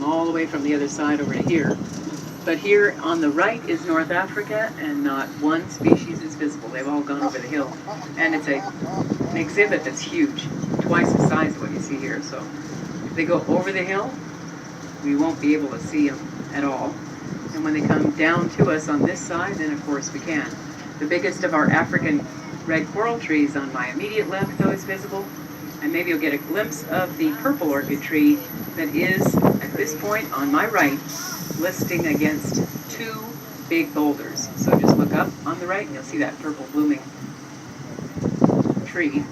all the way from the other side over to here. But here on the right is North Africa, and not one species is visible. They've all gone over the hill. And it's an exhibit that's huge, twice the size of what you see here. So if they go over the hill, we won't be able to see them at all. And when they come down to us on this side, then of course we can. The biggest of our African red coral trees on my immediate left, though, is visible. And maybe you'll get a glimpse of the purple orchid tree that is, at this point on my right, listing against two big boulders. So just look up on the right and you'll see that purple blooming tree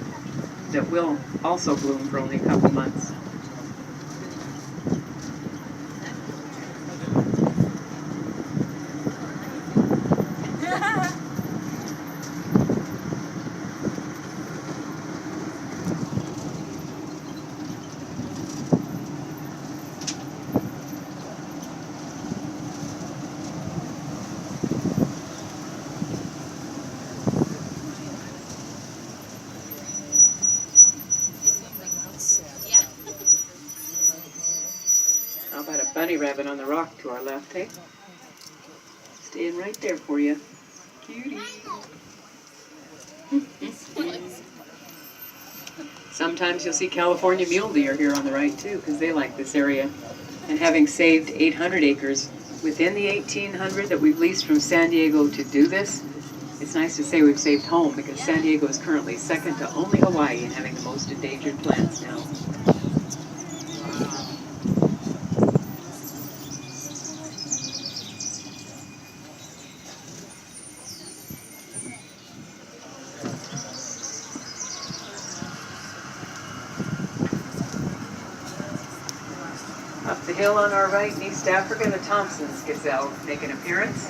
that will also bloom for only a couple months. How about a bunny rabbit on the rock to our left, hey? Staying right there for you. Cutie. Sometimes you'll see California mule deer here on the right too, because they like this area. And having saved 800 acres within the 1,800 that we've leased from San Diego to do this, it's nice to say we've saved home, because San Diego is currently second to only Hawaii in having the most endangered plants now. Up the hill on our right in East Africa, the Thompson's gazelle make an appearance.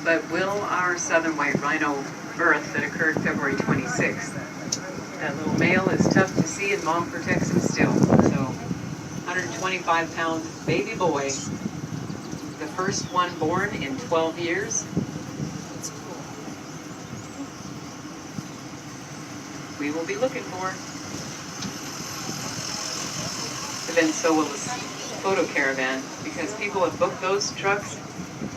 But will our southern white rhino birth that occurred February 26th? That little male is tough to see and mom protects him still. So 125-pound baby boy, the first one born in 12 years. We will be looking for. But then so will this photo caravan, because people have booked those trucks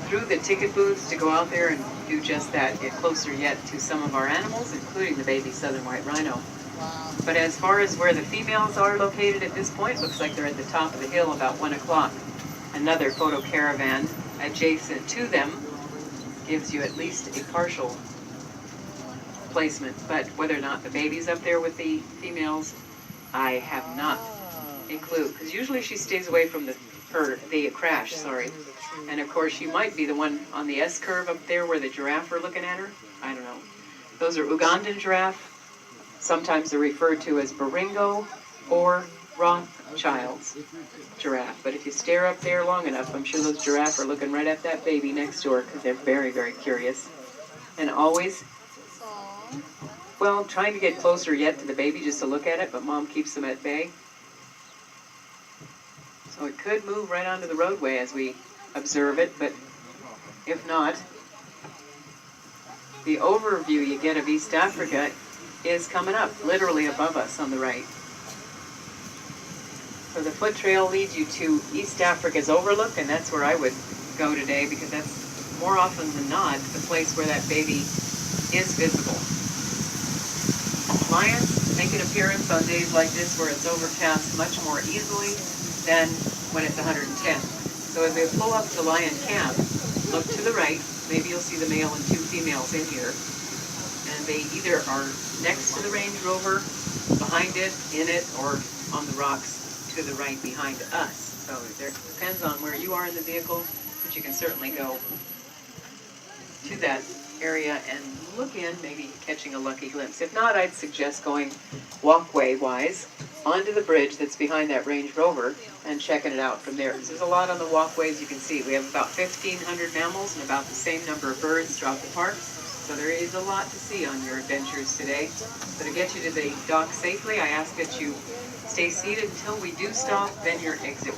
through the ticket booths to go out there and do just that, get closer yet to some of our animals, including the baby southern white rhino. But as far as where the females are located at this point, looks like they're at the top of the hill about 1 o'clock. Another photo caravan adjacent to them gives you at least a partial placement, but whether or not the baby's up there with the females, I have not a clue, because usually she stays away from the crash, sorry. And of course, she might be the one on the S-curve up there where the giraffe are looking at her. I don't know. Those are Ugandan giraffe. Sometimes they're referred to as Baringo or Rothschild's giraffe. But if you stare up there long enough, I'm sure those giraffe are looking right at that baby next door, because they're very, very curious. And always, well, trying to get closer yet to the baby just to look at it, but mom keeps them at bay. So it could move right onto the roadway as we observe it, but if not, the overview you get of East Africa is coming up, literally above us on the right. So the foot trail leads you to East Africa's overlook, and that's where I would go today, because that's more often than not the place where that baby is visible. Lions make an appearance on days like this where it's overcast much more easily than when it's 110. So as they pull up to Lion Camp, look to the right, maybe you'll see the male and two females in here, and they either are next to the Range Rover, behind it, in it, or on the rocks to the right behind us. So it depends on where you are in the vehicle, but you can certainly go to that area and look in, maybe catching a lucky glimpse. If not, I'd suggest going walkway-wise onto the bridge that's behind that Range Rover and checking it out from there. Because there's a lot on the walkways you can see. We have about 1,500 mammals and about the same number of birds throughout the park. So there is a lot to see on your adventures today. So to get you to the dock safely, I ask that you stay seated until we do stop, then your exit.